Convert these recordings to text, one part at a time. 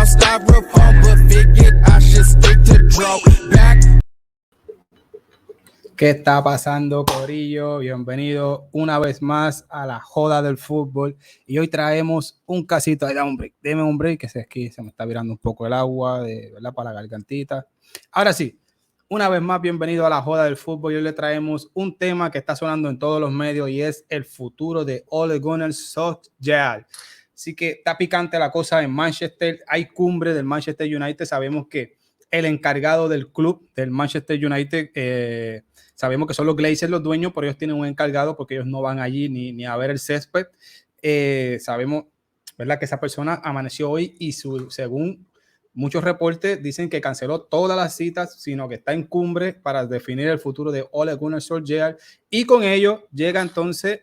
out styrofoam, but figured I should stick to draw back. ¿Qué está pasando, corillo? Bienvenido una vez más a la joda del fútbol. Y hoy traemos un casito. Deme un break, que aquí se me está virando un poco el agua, ¿verdad? Para la gargantita. Ahora sí, una vez más, bienvenido a la joda del fútbol. Y hoy le traemos un tema que está sonando en todos los medios y es el futuro de Ole Gunnar Solskjaer. Así que está picante la cosa en Manchester. Hay cumbre del Manchester United. Sabemos que el encargado del club del Manchester United, sabemos que son los Glazers los dueños, pero ellos tienen un encargado porque ellos no van allí ni a ver el césped. Sabemos, ¿verdad?, que esa persona amaneció hoy y según muchos reportes dicen que canceló todas las citas, sino que está en cumbre para definir el futuro de Ole Gunnar Solskjaer. Y con ello llega entonces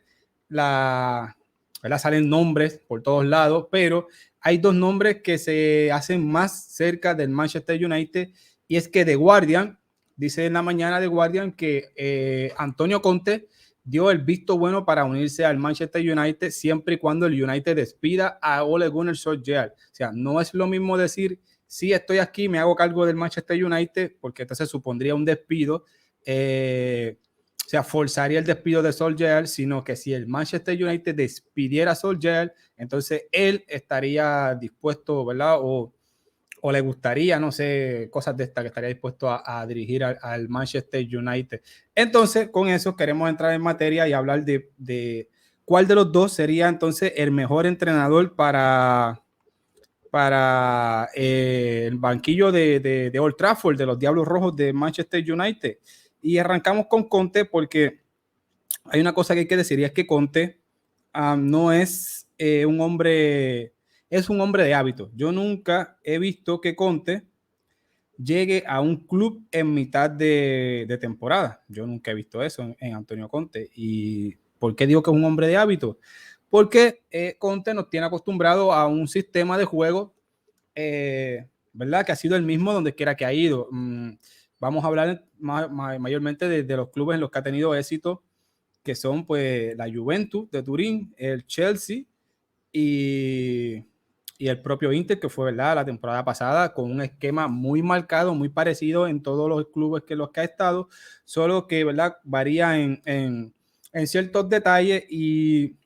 ¿verdad? Salen nombres por todos lados, pero hay dos nombres que se hacen más cerca del Manchester United, y es que The Guardian dice en la mañana de Guardian que Antonio Conte dio el visto bueno para unirse al Manchester United siempre y cuando el United despida a Ole Gunnar Solskjaer. O sea, no es lo mismo decir, sí, estoy aquí, me hago cargo del Manchester United, porque entonces supondría un despido, o sea, forzaría el despido de Solskjaer, sino que si el Manchester United despidiera a Solskjaer, entonces él estaría dispuesto, ¿verdad? O le gustaría, no sé, cosas de esta, que estaría dispuesto a dirigir al Manchester United. Entonces, con eso queremos entrar en materia y hablar de cuál de los dos sería entonces el mejor entrenador para el banquillo de Old Trafford, de los Diablos Rojos de Manchester United. Y arrancamos con Conte porque hay una cosa que hay que decir, y es que Conte no es un hombre, es un hombre de hábitos. Yo nunca he visto que Conte llegue a un club en mitad de temporada. Yo nunca he visto eso en Antonio Conte. ¿Y por qué digo que es un hombre de hábitos? Porque Conte nos tiene acostumbrado a un sistema de juego, ¿verdad?, que ha sido el mismo donde quiera que ha ido. Vamos a hablar mayormente de los clubes en los que ha tenido éxito, que son pues la Juventus de Turín, el Chelsea y el propio Inter, que fue, ¿verdad?, la temporada pasada, con un esquema muy marcado, muy parecido en todos los clubes que los que ha estado, solo que, ¿verdad?, varía en ciertos detalles, y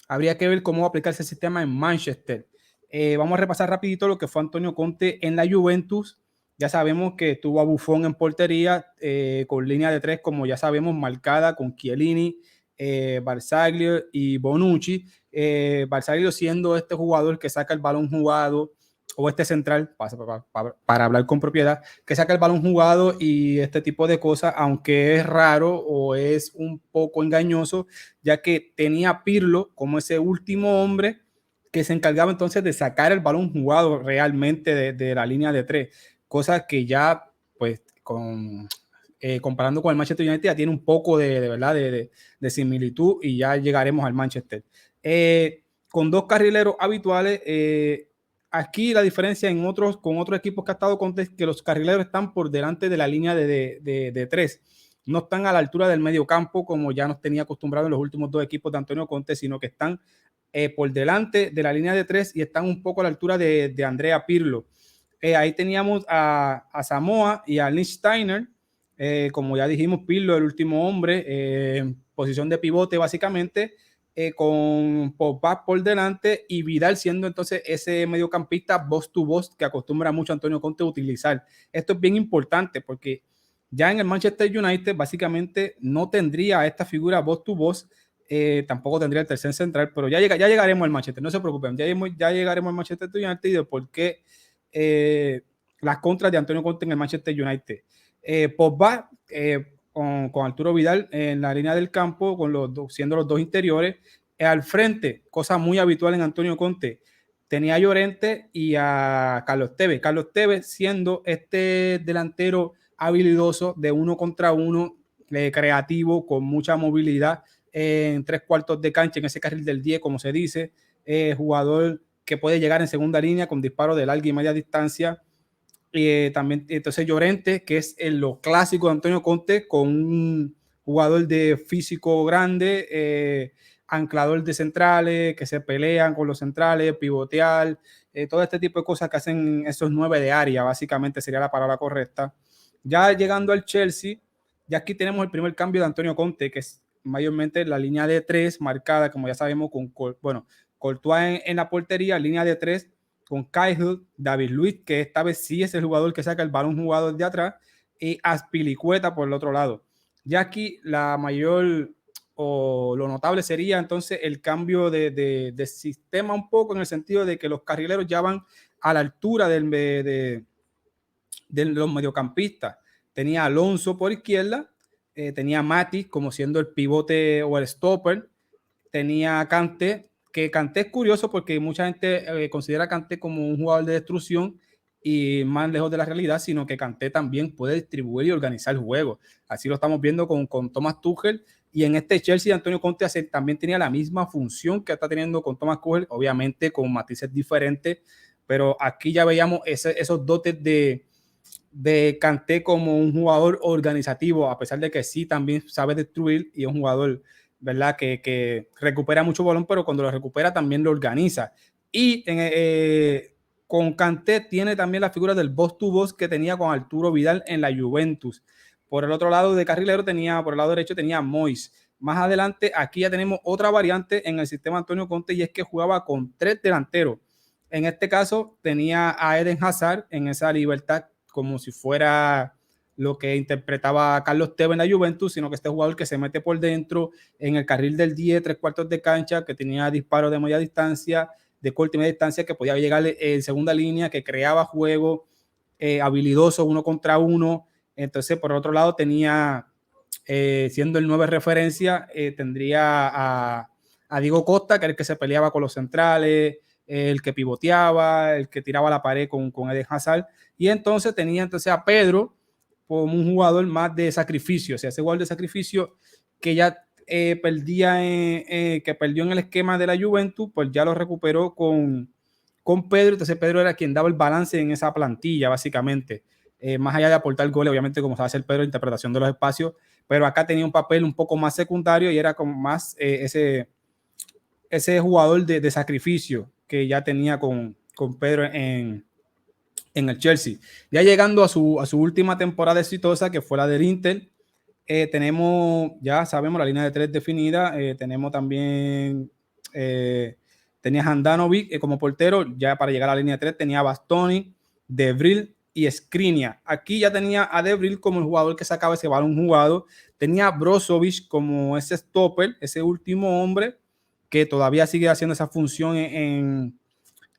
habría que ver cómo aplicarse el sistema en Manchester. Vamos a repasar rapidito lo que fue Antonio Conte en la Juventus. Ya sabemos que tuvo a Buffon en portería, con línea de tres, como ya sabemos, marcada con Chiellini, Barzagli y Bonucci. Barzagli siendo este jugador que saca el balón jugado, o este central, para hablar con propiedad, que saca el balón jugado y este tipo de cosas, aunque es raro o es un poco engañoso, ya que tenía a Pirlo como ese último hombre que se encargaba entonces de sacar el balón jugado realmente de la línea de tres, cosa que ya, pues, comparando con el Manchester United, ya tiene un poco verdad de similitud, y ya llegaremos al Manchester. Con dos carrileros habituales, aquí la diferencia con otros equipos que ha estado con, que los carrileros están por delante de la línea de tres. No están a la altura del medio campo, como ya nos tenía acostumbrado en los últimos dos equipos de Antonio Conte, sino que están por delante de la línea de tres y están un poco a la altura de Andrea Pirlo. Ahí teníamos a Samoa y a Lichtsteiner. Como ya dijimos, Pirlo, el último hombre, en posición de pivote básicamente, con Pogba por delante y Vidal siendo entonces ese mediocampista voz to voz que acostumbra mucho Antonio Conte a utilizar. Esto es bien importante porque ya en el Manchester United básicamente no tendría esta figura voz to voz, tampoco tendría el tercer central, pero ya llegaremos al Manchester, no se preocupen, ya llegaremos al Manchester United y de por qué las contras de Antonio Conte en el Manchester United. Pogba, con Arturo Vidal en la línea del campo, siendo los dos interiores. Al frente, cosa muy habitual en Antonio Conte, tenía a Llorente y a Carlos Tevez. Carlos Tevez siendo este delantero habilidoso de uno contra uno, creativo, con mucha movilidad en tres cuartos de cancha, en ese carril del 10, como se dice, jugador que puede llegar en segunda línea con disparos de larga y media distancia. También entonces Llorente, que es lo clásico de Antonio Conte, con un jugador de físico grande, anclador de centrales, que se pelean con los centrales, pivotear, todo este tipo de cosas que hacen esos 9 de área, básicamente sería la palabra correcta. Ya llegando al Chelsea, ya aquí tenemos el primer cambio de Antonio Conte, que es mayormente la línea de 3 marcada, como ya sabemos, con, bueno, Courtois en la portería, línea de 3 con Cahill, David Luiz, que esta vez sí es el jugador que saca el balón jugador de atrás, y Azpilicueta por el otro lado. Ya aquí la mayor o lo notable sería entonces el cambio de sistema un poco, en el sentido de que los carrileros ya van a la altura de los mediocampistas. Tenía Alonso por izquierda, tenía Mati como siendo el pivote o el stopper, tenía Kanté, que Kanté es curioso porque mucha gente considera a Kanté como un jugador de destrucción y más lejos de la realidad, sino que Kanté también puede distribuir y organizar el juego. Así lo estamos viendo con Thomas Tuchel, y en este Chelsea Antonio Conte también tenía la misma función que está teniendo con Thomas Tuchel, obviamente con matices diferentes, pero aquí ya veíamos esos dotes de Kanté como un jugador organizativo, a pesar de que sí también sabe destruir y es un jugador, ¿verdad? Que recupera mucho balón, pero cuando lo recupera también lo organiza. Y con Kanté tiene también la figura del boss to boss que tenía con Arturo Vidal en la Juventus. Por el otro lado de carrilero por el lado derecho tenía Moyes. Más adelante aquí ya tenemos otra variante en el sistema Antonio Conte, y es que jugaba con 3 delanteros. En este caso tenía a Eden Hazard en esa libertad, como si fuera lo que interpretaba Carlos Tevez en la Juventus, sino que este jugador que se mete por dentro en el carril del 10, 3/4 de cancha, que tenía disparos de media distancia, de corta y media distancia, que podía llegar en segunda línea, que creaba juego habilidoso 1 contra 1. Entonces, por otro lado, tenía, siendo el 9 referencia, tendría a Diego Costa, que era el que se peleaba con los centrales, el que pivoteaba, el que tiraba la pared con Eden Hazard, y entonces tenía a Pedro como un jugador más de sacrificio, o sea, ese jugador de sacrificio que ya que perdió en el esquema de la Juventus, pues ya lo recuperó con Pedro. Entonces Pedro era quien daba el balance en esa plantilla, básicamente, más allá de aportar goles, obviamente, como sabe hacer Pedro, interpretación de los espacios, pero acá tenía un papel un poco más secundario y era como más ese jugador de sacrificio que ya tenía con Pedro en el Chelsea. Ya llegando a su última temporada exitosa, que fue la del Inter, tenemos, ya sabemos, la línea de 3 definida. Tenemos también, tenía Handanovic como portero. Ya para llegar a la línea de 3 tenía Bastoni, De Vrij y Skriniar. Aquí ya tenía a De Vrij como el jugador que sacaba ese balón jugado. Tenía a Brozovic como ese stopper, ese último hombre que todavía sigue haciendo esa función en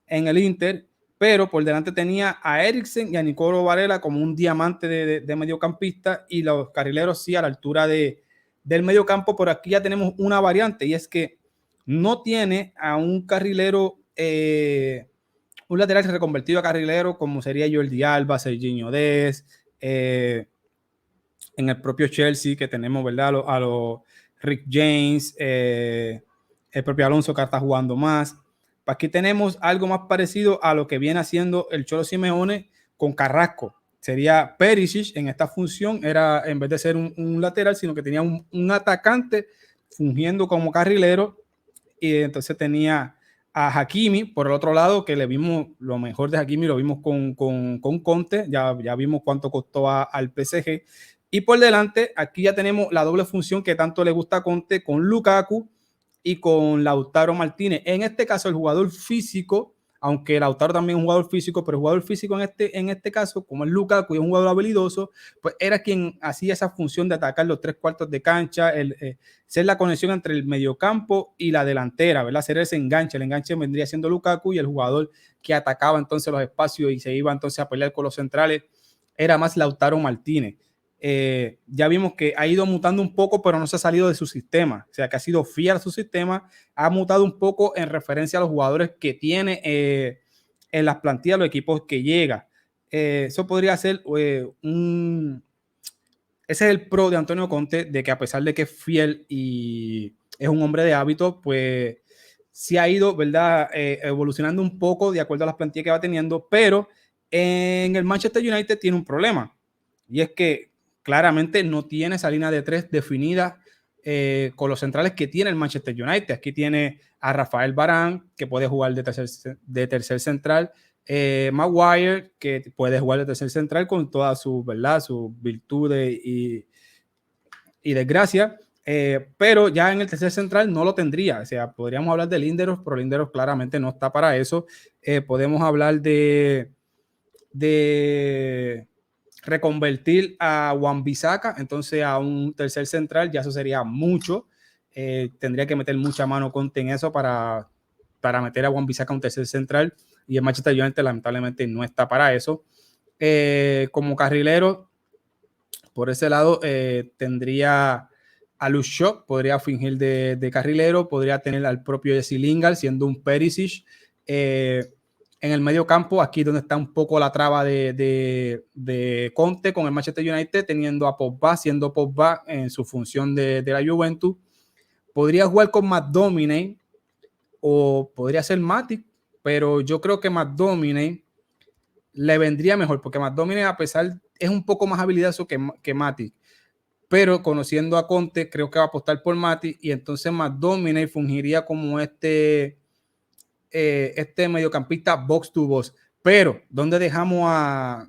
el Inter, pero por delante tenía a Eriksen y a Nicolo Varela como un diamante de mediocampista, y los carrileros sí a la altura del mediocampo. Por aquí ya tenemos una variante, y es que no tiene a un carrilero, un lateral reconvertido a carrilero, como sería Jordi Alba, Serginho Dest, en el propio Chelsea, que tenemos, ¿verdad? A los Rick James, el propio Alonso, que está jugando más. Aquí tenemos algo más parecido a lo que viene haciendo el Cholo Simeone con Carrasco. Sería Perisic en esta función, era en vez de ser un lateral, sino que tenía un atacante fungiendo como carrilero, y entonces tenía a Hakimi por el otro lado, que le vimos lo mejor de Hakimi, lo vimos con Conte, ya vimos cuánto costó al PSG, y por delante aquí ya tenemos la doble función que tanto le gusta a Conte, con Lukaku y con Lautaro Martínez. En este caso el jugador físico, aunque Lautaro también es un jugador físico, pero el jugador físico en este caso, como es Lukaku y es un jugador habilidoso, pues era quien hacía esa función de atacar los 3/4 de cancha, ser la conexión entre el mediocampo y la delantera, ¿verdad? Hacer ese enganche. El enganche vendría siendo Lukaku, y el jugador que atacaba entonces los espacios y se iba entonces a pelear con los centrales era más Lautaro Martínez. Ya vimos que ha ido mutando un poco, pero no se ha salido de su sistema, o sea que ha sido fiel a su sistema. Ha mutado un poco en referencia a los jugadores que tiene en las plantillas, los equipos que llega. Eso podría ser ese es el pro de Antonio Conte, de que a pesar de que es fiel y es un hombre de hábitos, pues sí ha ido, ¿verdad? Evolucionando un poco de acuerdo a las plantillas que va teniendo, pero en el Manchester United tiene un problema, y es que claramente no tiene esa línea de 3 definida con los centrales que tiene el Manchester United. Aquí tiene a Rafael Varane, que puede jugar de tercer central, Maguire, que puede jugar de tercer central con todas sus, ¿verdad?, sus virtudes y desgracias. Pero ya en el tercer central no lo tendría. O sea, podríamos hablar de Lindelof, pero Lindelof claramente no está para eso. Podemos hablar de reconvertir a Wan-Bissaka entonces a un tercer central, ya eso sería mucho. Tendría que meter mucha mano Conte en eso para meter a Wan-Bissaka a un tercer central, y el Manchester United lamentablemente no está para eso. Como carrilero, por ese lado, tendría a Luke Shaw, podría fingir de carrilero, podría tener al propio Jesse Lingard siendo un Perisic. En el medio campo, aquí donde está un poco la traba de Conte con el Manchester United, teniendo a Pogba, siendo Pogba en su función de la Juventus. Podría jugar con McTominay o podría ser Matic, pero yo creo que McTominay le vendría mejor, porque McTominay, a pesar, es un poco más habilidoso que Matic, pero conociendo a Conte, creo que va a apostar por Matic, y entonces McTominay fungiría como este mediocampista box to box. Pero, ¿dónde dejamos a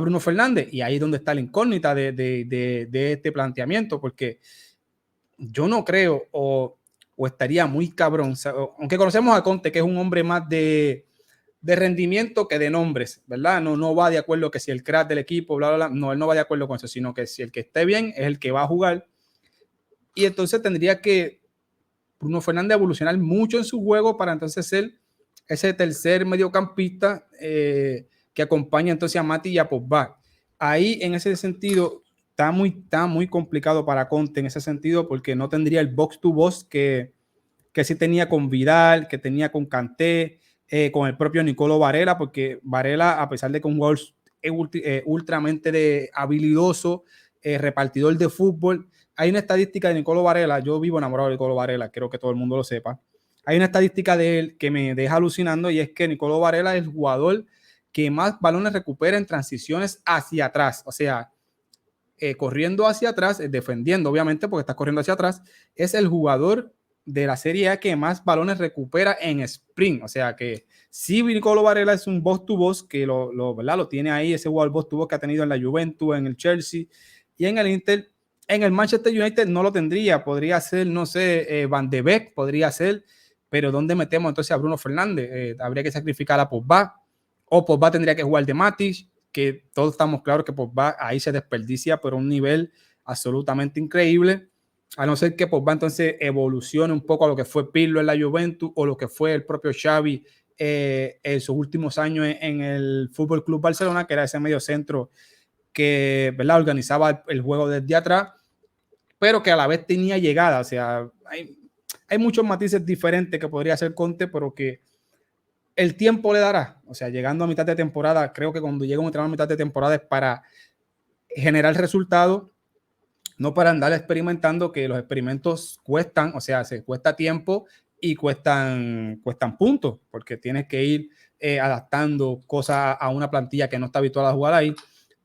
Bruno Fernández? Y ahí es donde está la incógnita de este planteamiento, porque yo no creo, o estaría muy cabrón, aunque conocemos a Conte, que es un hombre más de rendimiento que de nombres, ¿verdad? No va de acuerdo que si el crack del equipo, bla, bla, bla, no, él no va de acuerdo con eso, sino que si el que esté bien es el que va a jugar. Y entonces tendría que Bruno Fernández evolucionar mucho en su juego para entonces ser ese tercer mediocampista que acompaña entonces a Mati y a Pogba. Ahí, en ese sentido, está muy complicado para Conte en ese sentido, porque no tendría el box to box que sí tenía con Vidal, que tenía con Kanté, con el propio Nicolo Varela, porque Varela, a pesar de que un jugador ultramente habilidoso, repartidor de fútbol, hay una estadística de Nicolo Varela, yo vivo enamorado de Nicolo Varela, creo que todo el mundo lo sepa. Hay una estadística de él que me deja alucinando, y es que Nicolo Varela es el jugador que más balones recupera en transiciones hacia atrás, o sea, corriendo hacia atrás, defendiendo obviamente porque está corriendo hacia atrás, es el jugador de la Serie A que más balones recupera en sprint. O sea que sí, Nicolo Varela es un box to box que ¿verdad?, lo tiene ahí, ese jugador box to box que ha tenido en la Juventus, en el Chelsea y en el Inter. En el Manchester United no lo tendría, podría ser, no sé, Van de Beek, podría ser, pero ¿dónde metemos entonces a Bruno Fernández? Habría que sacrificar a Pogba, o Pogba tendría que jugar de Matic, que todos estamos claros que Pogba ahí se desperdicia por un nivel absolutamente increíble, a no ser que Pogba entonces evolucione un poco a lo que fue Pirlo en la Juventus o lo que fue el propio Xavi en sus últimos años en el Fútbol Club Barcelona, que era ese medio centro que, ¿verdad?, organizaba el juego desde atrás, pero que a la vez tenía llegada. O sea, hay muchos matices diferentes que podría hacer Conte, pero que el tiempo le dará. O sea, llegando a mitad de temporada, creo que cuando llega un entrenador a mitad de temporada es para generar resultados, no para andar experimentando, que los experimentos cuestan, o sea, se cuesta tiempo y cuestan puntos, porque tienes que ir adaptando cosas a una plantilla que no está habituada a jugar ahí.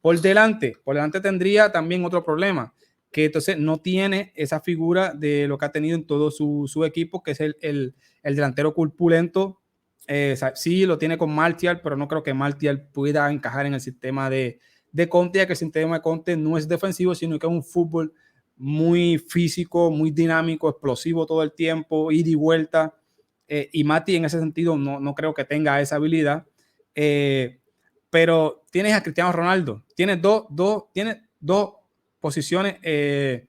Por delante tendría también otro problema, que entonces no tiene esa figura de lo que ha tenido en todo su equipo, que es el delantero corpulento. Sí, lo tiene con Martial, pero no creo que Martial pueda encajar en el sistema de Conte, ya que el sistema de Conte no es defensivo, sino que es un fútbol muy físico, muy dinámico, explosivo todo el tiempo, ida y vuelta. Y Mati en ese sentido no creo que tenga esa habilidad. Pero tienes a Cristiano Ronaldo, tienes dos posiciones en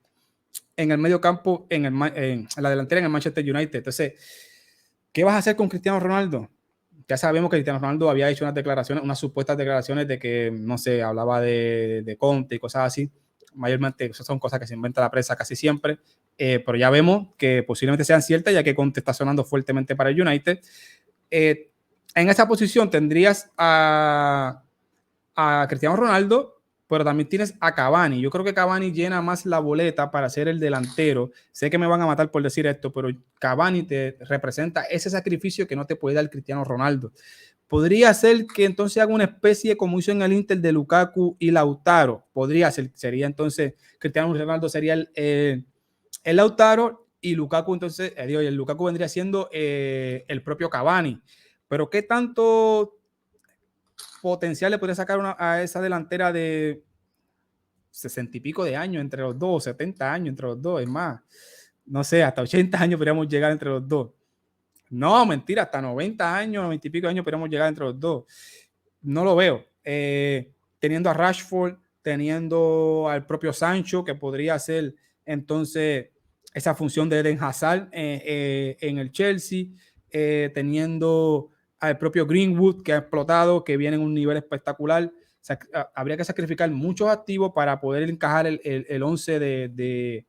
el medio campo, en la delantera en el Manchester United. Entonces, ¿qué vas a hacer con Cristiano Ronaldo? Ya sabemos que Cristiano Ronaldo había hecho unas supuestas declaraciones de que, no sé, hablaba de Conte y cosas así. Mayormente esas son cosas que se inventa la prensa casi siempre, pero ya vemos que posiblemente sean ciertas, ya que Conte está sonando fuertemente para el United. En esa posición tendrías a Cristiano Ronaldo, pero también tienes a Cavani. Yo creo que Cavani llena más la boleta para ser el delantero. Sé que me van a matar por decir esto, pero Cavani te representa ese sacrificio que no te puede dar Cristiano Ronaldo. Podría ser que entonces haga una especie como hizo en el Inter de Lukaku y Lautaro. Podría ser, sería entonces Cristiano Ronaldo sería el Lautaro y Lukaku, entonces, el Lukaku vendría siendo el propio Cavani. Pero ¿qué tanto potencial le podría sacar a esa delantera de 60 y pico de años entre los dos, 70 años entre los dos? Es más, no sé, hasta 80 años podríamos llegar entre los dos. No, mentira, hasta 90 años, 90 y pico de años podríamos llegar entre los dos. No lo veo. Teniendo a Rashford, teniendo al propio Sancho, que podría hacer entonces esa función de Eden Hazard en el Chelsea, teniendo al propio Greenwood, que ha explotado, que viene en un nivel espectacular. O sea, habría que sacrificar muchos activos para poder encajar el 11 de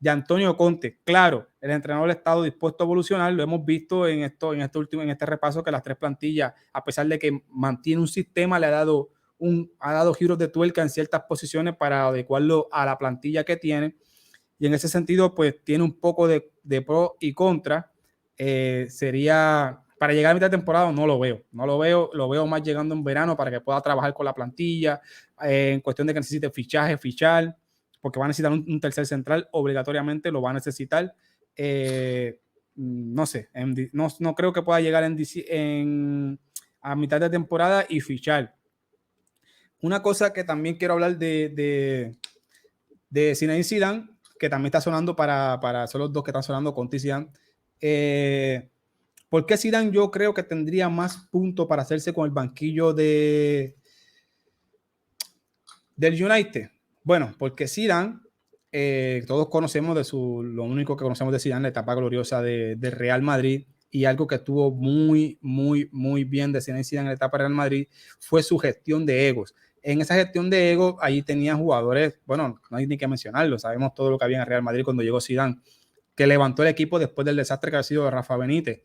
Antonio Conte. Claro, el entrenador ha estado dispuesto a evolucionar, lo hemos visto en este repaso, que las tres plantillas, a pesar de que mantiene un sistema, le ha dado giros de tuerca en ciertas posiciones para adecuarlo a la plantilla que tiene, y en ese sentido pues tiene un poco de pro y contra. Sería para llegar a mitad de temporada, no lo veo, lo veo más llegando en verano para que pueda trabajar con la plantilla, en cuestión de que necesite fichar, porque va a necesitar un tercer central, obligatoriamente lo va a necesitar. No sé, no creo que pueda llegar a mitad de temporada y fichar. Una cosa que también quiero hablar de Zinedine Zidane, que también está sonando son los dos que están sonando, Conte y Zidane. ¿Por qué Zidane yo creo que tendría más puntos para hacerse con el banquillo del United? Bueno, porque Zidane, todos conocemos lo único que conocemos de Zidane, la etapa gloriosa de Real Madrid, y algo que estuvo muy, muy, muy bien de Zidane en la etapa de Real Madrid fue su gestión de egos. En esa gestión de egos, ahí tenían jugadores, bueno, no hay ni que mencionarlo, sabemos todo lo que había en el Real Madrid cuando llegó Zidane, que levantó el equipo después del desastre que ha sido de Rafa Benítez.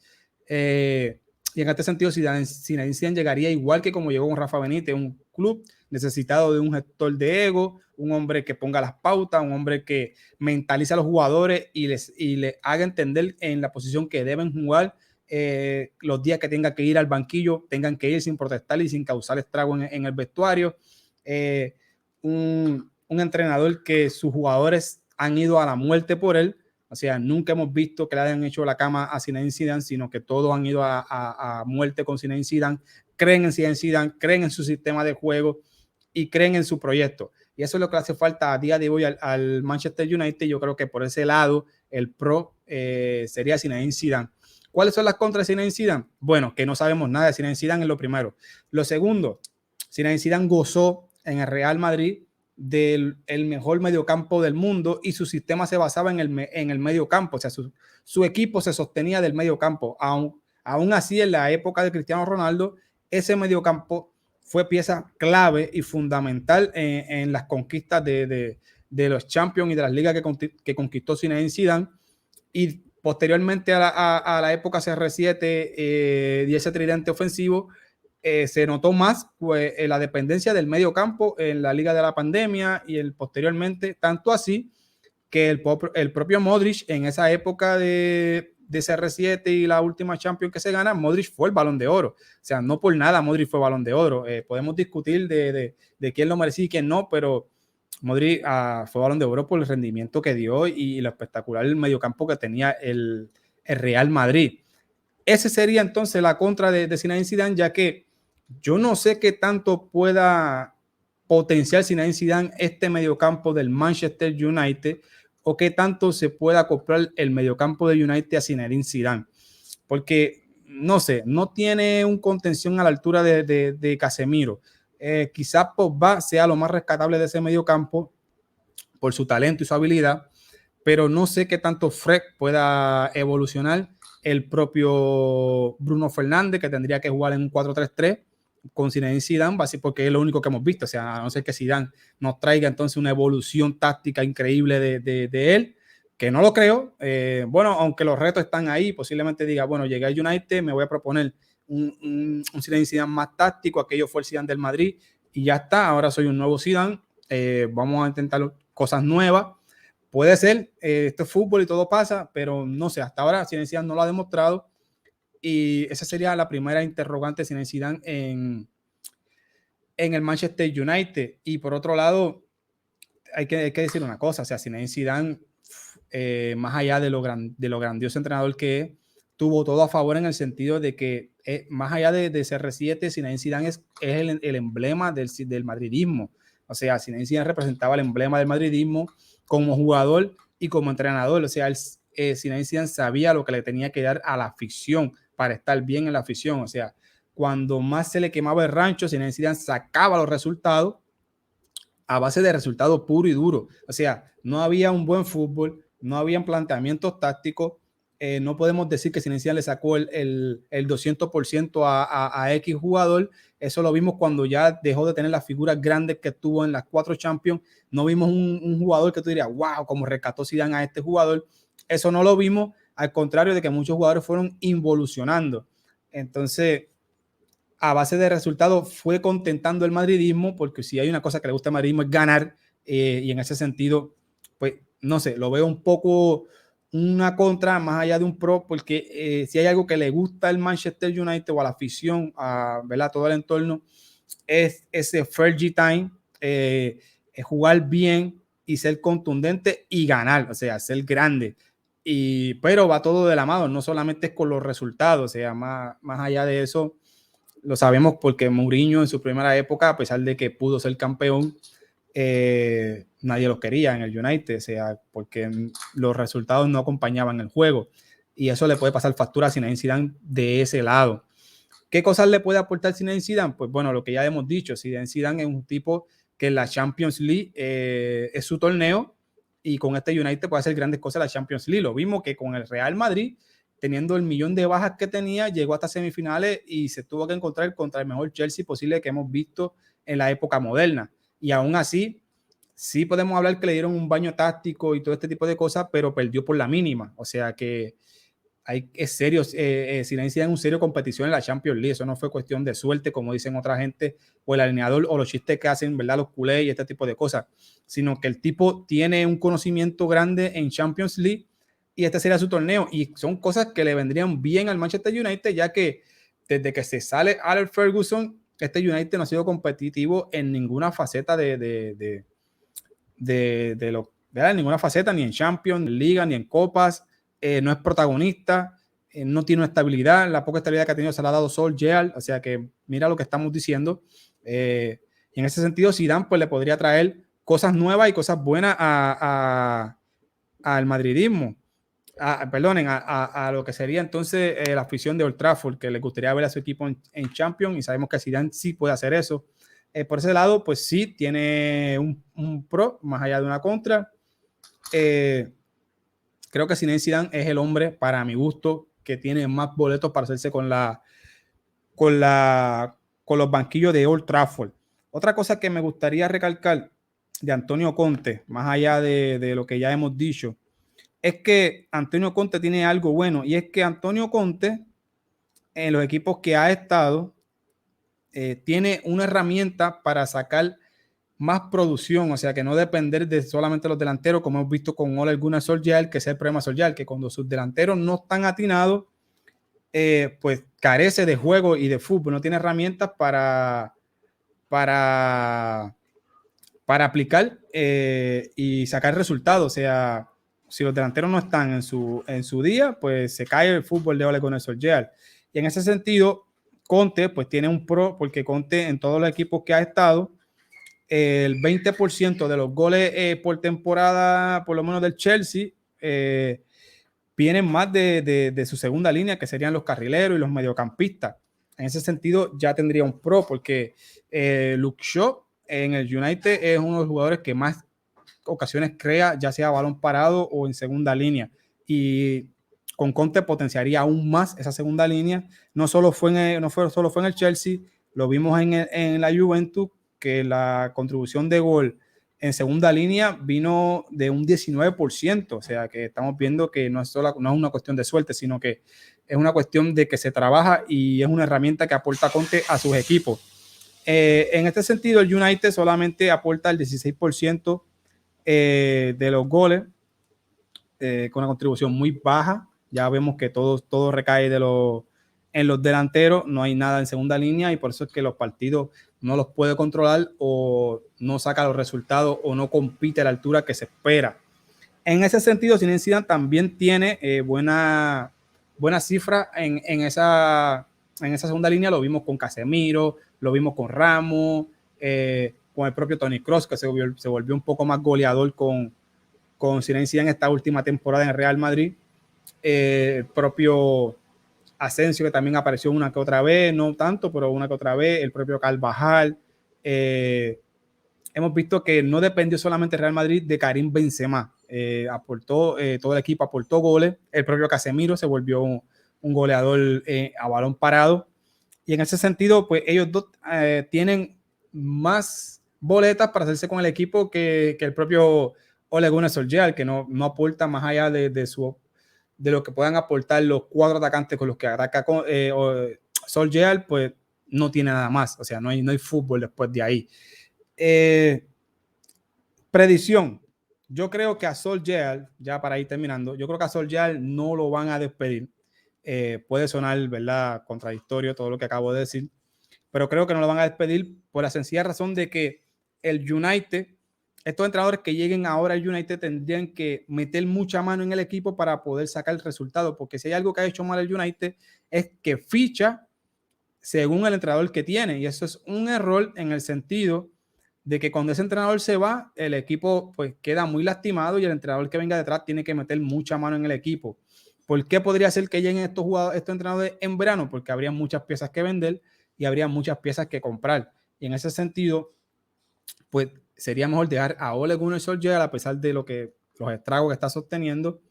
Y en este sentido, Zinedine Zidane llegaría igual que como llegó con Rafa Benítez, un club necesitado de un gestor de ego, un hombre que ponga las pautas, un hombre que mentalice a los jugadores y les haga entender en la posición que deben jugar. Los días que tengan que ir al banquillo, tengan que ir sin protestar y sin causar estrago en el vestuario. Un entrenador que sus jugadores han ido a la muerte por él. O sea, nunca hemos visto que le hayan hecho la cama a Zinedine Zidane, sino que todos han ido a muerte con Zinedine Zidane. Creen en Zinedine Zidane, creen en su sistema de juego y creen en su proyecto. Y eso es lo que hace falta a día de hoy al Manchester United. Yo creo que por ese lado el pro sería Zinedine Zidane. ¿Cuáles son las contras de Zinedine Zidane? Bueno, que no sabemos nada de Zinedine Zidane, es lo primero. Lo segundo, Zinedine Zidane gozó en el Real Madrid del mejor mediocampo del mundo, y su sistema se basaba en el mediocampo. O sea, su equipo se sostenía del mediocampo. Aún así, en la época de Cristiano Ronaldo, ese mediocampo fue pieza clave y fundamental en las conquistas de los Champions y de las ligas que conquistó Zinedine Zidane. Y posteriormente a la época CR7 y ese tridente ofensivo, se notó más pues, la dependencia del medio campo en la liga de la pandemia y posteriormente, tanto así que el propio Modric en esa época de CR7 y la última Champions que se gana, Modric fue el Balón de Oro. O sea, no por nada Modric fue Balón de Oro. Podemos discutir de quién lo merecía y quién no, pero Modric fue Balón de Oro por el rendimiento que dio y lo espectacular el mediocampo que tenía el Real Madrid. Ese sería entonces la contra de Zinedine Zidane, ya que yo no sé qué tanto pueda potenciar Zinedine Zidane este mediocampo del Manchester United, o qué tanto se pueda acoplar el mediocampo de United a Zinedine Zidane, porque no sé, no tiene un contención a la altura de Casemiro. Quizás Pogba sea lo más rescatable de ese mediocampo por su talento y su habilidad, pero no sé qué tanto Fred pueda evolucionar. El propio Bruno Fernández, que tendría que jugar en un 4-3-3 con Zinedine Zidane, porque es lo único que hemos visto. O sea, a no ser que Zidane nos traiga entonces una evolución táctica increíble de él, que no lo creo. Bueno, aunque los retos están ahí, posiblemente diga, bueno, llegué al United, me voy a proponer un Zinedine Zidane más táctico, aquello fue el Zidane del Madrid, y ya está, ahora soy un nuevo Zidane. Vamos a intentar cosas nuevas. Puede ser, esto es fútbol y todo pasa, pero no sé, hasta ahora Zinedine Zidane no lo ha demostrado, y esa sería la primera interrogante de Zinedine Zidane en el Manchester United. Y por otro lado, hay que decir una cosa, o sea, Zinedine Zidane más allá de lo grandioso entrenador que es, tuvo todo a favor en el sentido de que más allá de CR7, Zinedine Zidane es el emblema del madridismo. O sea, Zinedine Zidane representaba el emblema del madridismo como jugador y como entrenador. O sea, Zinedine Zidane sabía lo que le tenía que dar a la afición para estar bien en la afición. O sea, cuando más se le quemaba el rancho, Zinedine Zidane sacaba los resultados a base de resultados puro y duro. O sea, no había un buen fútbol, no habían planteamientos tácticos. No podemos decir que Zinedine Zidane le sacó el 200% a X jugador. Eso lo vimos cuando ya dejó de tener las figuras grandes que tuvo en las 4 Champions. No vimos un jugador que tú dirías, wow, como rescató Zidane a este jugador. Eso no lo vimos, al contrario de que muchos jugadores fueron involucionando. Entonces, a base de resultados fue contentando el madridismo, porque si hay una cosa que le gusta al madridismo es ganar, y en ese sentido, pues no sé, lo veo un poco una contra más allá de un pro, porque si hay algo que le gusta al Manchester United o a la afición, ¿verdad? Todo el entorno, es ese Fergie time, jugar bien y ser contundente y ganar, o sea, ser grande. Pero va todo de la mano, no solamente es con los resultados, o sea, más allá de eso, lo sabemos porque Mourinho en su primera época, a pesar de que pudo ser campeón, nadie lo quería en el United, o sea, porque los resultados no acompañaban el juego. Y eso le puede pasar factura a Zinedine Zidane de ese lado. ¿Qué cosas le puede aportar Zinedine Zidane? Pues bueno, lo que ya hemos dicho, Zinedine Zidane es un tipo que en la Champions League es su torneo, y con este United puede hacer grandes cosas en la Champions League. Lo vimos que con el Real Madrid, teniendo el millón de bajas que tenía, llegó hasta semifinales y se tuvo que encontrar contra el mejor Chelsea posible que hemos visto en la época moderna. Y aún así, sí podemos hablar que le dieron un baño táctico y todo este tipo de cosas, pero perdió por la mínima. O sea que es serio, Zinedine Zidane un serio competición en la Champions League. Eso no fue cuestión de suerte, como dicen otra gente, o el alineador, o los chistes que hacen, ¿verdad? Los culés y este tipo de cosas, sino que el tipo tiene un conocimiento grande en Champions League y este sería su torneo. Y son cosas que le vendrían bien al Manchester United, ya que desde que se sale Alex Ferguson, este United no ha sido competitivo en ninguna faceta de en ninguna faceta, ni en Champions, ni en Liga, ni en Copas. No es protagonista, no tiene una estabilidad. La poca estabilidad que ha tenido se la ha dado Solskjaer, o sea que mira lo que estamos diciendo. Y en ese sentido, Zidane pues le podría traer cosas nuevas y cosas buenas al madridismo. Perdonen, a lo que sería entonces la afición de Old Trafford, que le gustaría ver a su equipo en Champions, y sabemos que Zidane sí puede hacer eso. Por ese lado, pues sí, tiene un pro, más allá de una contra. Creo que Zinedine Zidane es el hombre, para mi gusto, que tiene más boletos para hacerse con los banquillos de Old Trafford. Otra cosa que me gustaría recalcar de Antonio Conte, más allá de lo que ya hemos dicho, es que Antonio Conte tiene algo bueno, y es que Antonio Conte, en los equipos que ha estado, tiene una herramienta para sacar más producción, o sea, que no depender de solamente los delanteros, como hemos visto con Ole Gunnar Solskjaer, que es el problema Solskjaer, que cuando sus delanteros no están atinados, pues carece de juego y de fútbol, no tiene herramientas para aplicar y sacar resultados. O sea, si los delanteros no están en su día, pues se cae el fútbol de Ole Gunnar Solskjaer. Y en ese sentido, Conte pues tiene un pro, porque Conte en todos los equipos que ha estado, el 20% de los goles por temporada, por lo menos del Chelsea, vienen más de su segunda línea, que serían los carrileros y los mediocampistas. En ese sentido, ya tendría un pro, porque Luke Shaw en el United es uno de los jugadores que más ocasiones crea, ya sea balón parado o en segunda línea. Y con Conte potenciaría aún más esa segunda línea. No solo fue en el Chelsea, lo vimos en la Juventus, que la contribución de gol en segunda línea vino de un 19%, o sea que estamos viendo que no es una cuestión de suerte, sino que es una cuestión de que se trabaja y es una herramienta que aporta Conte a sus equipos. En este sentido, el United solamente aporta el 16% de los goles, con una contribución muy baja. Ya vemos que todo recae en los delanteros, no hay nada en segunda línea, y por eso es que los partidos no los puede controlar, o no saca los resultados, o no compite a la altura que se espera. En ese sentido, Zinedine Zidane también tiene buena cifra en esa segunda línea. Lo vimos con Casemiro, lo vimos con Ramos, con el propio Toni Kroos, que se volvió un poco más goleador con Zinedine Zidane en esta última temporada en Real Madrid. El propio Asensio, que también apareció una que otra vez, no tanto, pero una que otra vez. El propio Carvajal. Hemos visto que no dependió solamente Real Madrid de Karim Benzema. Aportó, todo el equipo aportó goles. El propio Casemiro se volvió un goleador a balón parado. Y en ese sentido, pues ellos dos tienen más boletas para hacerse con el equipo que el propio Ole Gunnar Solskjaer, que no aporta más allá de lo que puedan aportar los 4 atacantes con los que ataca Solskjaer, pues no tiene nada más. O sea, no hay fútbol después de ahí. Predicción. Yo creo que a Solskjaer, ya para ir terminando, yo creo que a Solskjaer no lo van a despedir. Puede sonar, ¿verdad?, contradictorio todo lo que acabo de decir, pero creo que no lo van a despedir por la sencilla razón de que el United, estos entrenadores que lleguen ahora al United tendrían que meter mucha mano en el equipo para poder sacar el resultado, porque si hay algo que ha hecho mal el United es que ficha según el entrenador que tiene, y eso es un error en el sentido de que cuando ese entrenador se va, el equipo pues queda muy lastimado y el entrenador que venga detrás tiene que meter mucha mano en el equipo. ¿Por qué podría ser que lleguen estos entrenadores en verano? Porque habría muchas piezas que vender y habría muchas piezas que comprar. Y en ese sentido, pues sería mejor dejar a Ole Gunnar Solskjaer, a pesar de los estragos que está sosteniendo,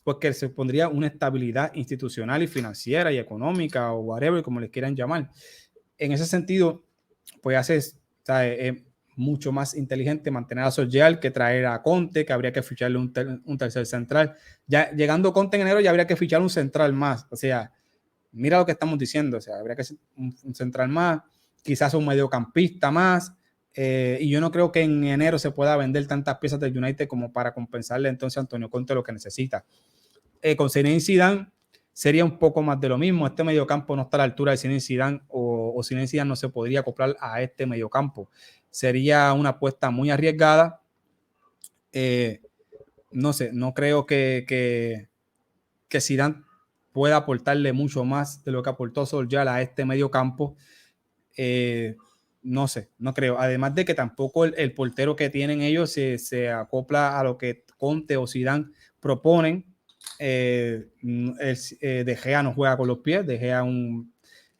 porque se pondría una estabilidad institucional y financiera y económica o whatever, como les quieran llamar. En ese sentido, pues es mucho más inteligente mantener a Solskjaer que traer a Conte, que habría que ficharle un tercer central. Ya llegando Conte en enero, ya habría que fichar un central más. O sea, mira lo que estamos diciendo. O sea, habría que ser un central más, quizás un mediocampista más. Y yo no creo que en enero se pueda vender tantas piezas del United como para compensarle entonces a Antonio Conte lo que necesita. Con Zinedine Zidane sería un poco más de lo mismo. Este mediocampo no está a la altura de Zinedine Zidane o Zinedine Zidane no se podría acoplar a este mediocampo. Sería una apuesta muy arriesgada. No sé, no creo que Zidane pueda aportarle mucho más de lo que aportó Solskjaer a este mediocampo. No sé, no creo. Además de que tampoco el portero que tienen ellos se acopla a lo que Conte o Zidane proponen. De Gea no juega con los pies. De Gea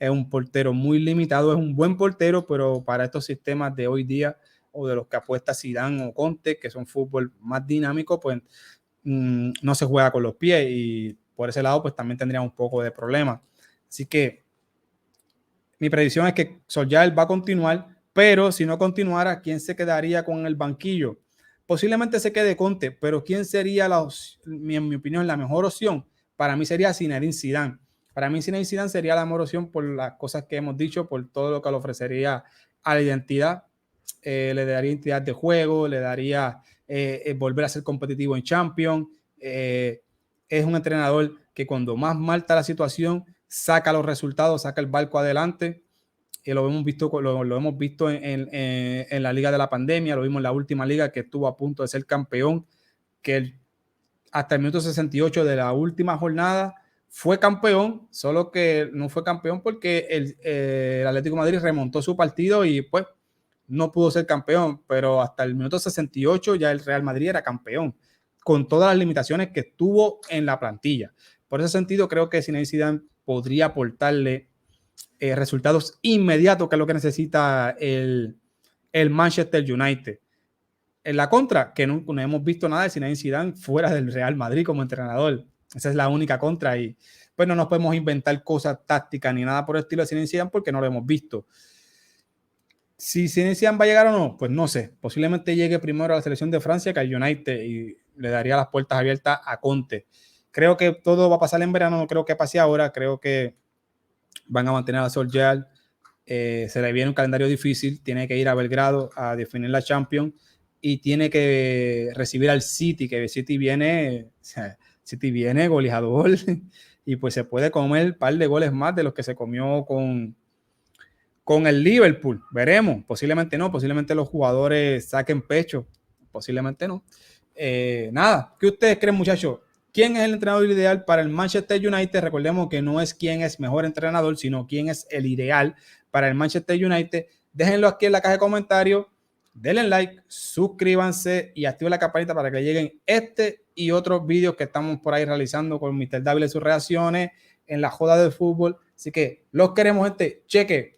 es un portero muy limitado, es un buen portero, pero para estos sistemas de hoy día o de los que apuesta Zidane o Conte, que son fútbol más dinámico, pues no se juega con los pies y por ese lado pues también tendría un poco de problema. Así que mi predicción es que Solskjaer va a continuar, pero si no continuara, ¿quién se quedaría con el banquillo? Posiblemente se quede Conte, pero ¿quién sería, en mi opinión, la mejor opción? Para mí sería Zinedine Zidane. Para mí Zinedine Zidane sería la mejor opción por las cosas que hemos dicho, por todo lo que le ofrecería a la identidad. Le daría identidad de juego, le daría volver a ser competitivo en Champions. Es un entrenador que cuando más mal está la situación, saca los resultados, saca el barco adelante. Lo hemos visto en la liga de la pandemia, lo vimos en la última liga que estuvo a punto de ser campeón, que hasta el minuto 68 de la última jornada fue campeón, solo que no fue campeón porque el Atlético de Madrid remontó su partido y pues no pudo ser campeón, pero hasta el minuto 68 ya el Real Madrid era campeón, con todas las limitaciones que tuvo en la plantilla. Por ese sentido, creo que Zinedine Zidane podría aportarle resultados inmediatos, que es lo que necesita el Manchester United. En la contra, que no hemos visto nada de Zinedine Zidane fuera del Real Madrid como entrenador. Esa es la única contra y pues no nos podemos inventar cosas tácticas ni nada por el estilo de Zinedine Zidane porque no lo hemos visto. Si Zinedine Zidane va a llegar o no, pues no sé. Posiblemente llegue primero a la selección de Francia que al United y le daría las puertas abiertas a Conte. Creo que todo va a pasar en verano, no creo que pase ahora. Creo que van a mantener a Solskjaer. Se le viene un calendario difícil. Tiene que ir a Belgrado a definir la Champions y tiene que recibir al City, que el City viene goleador y pues se puede comer un par de goles más de los que se comió con el Liverpool. Veremos, posiblemente no, posiblemente los jugadores saquen pecho posiblemente no. Nada, ¿qué ustedes creen, muchachos? ¿Quién es el entrenador ideal para el Manchester United? Recordemos que no es quién es mejor entrenador, sino quién es el ideal para el Manchester United. Déjenlo aquí en la caja de comentarios. Denle like, suscríbanse y activen la campanita para que lleguen este y otros vídeos que estamos por ahí realizando con Mr. Dávila y sus reacciones en la joda del fútbol. Así que los queremos, gente. Cheque.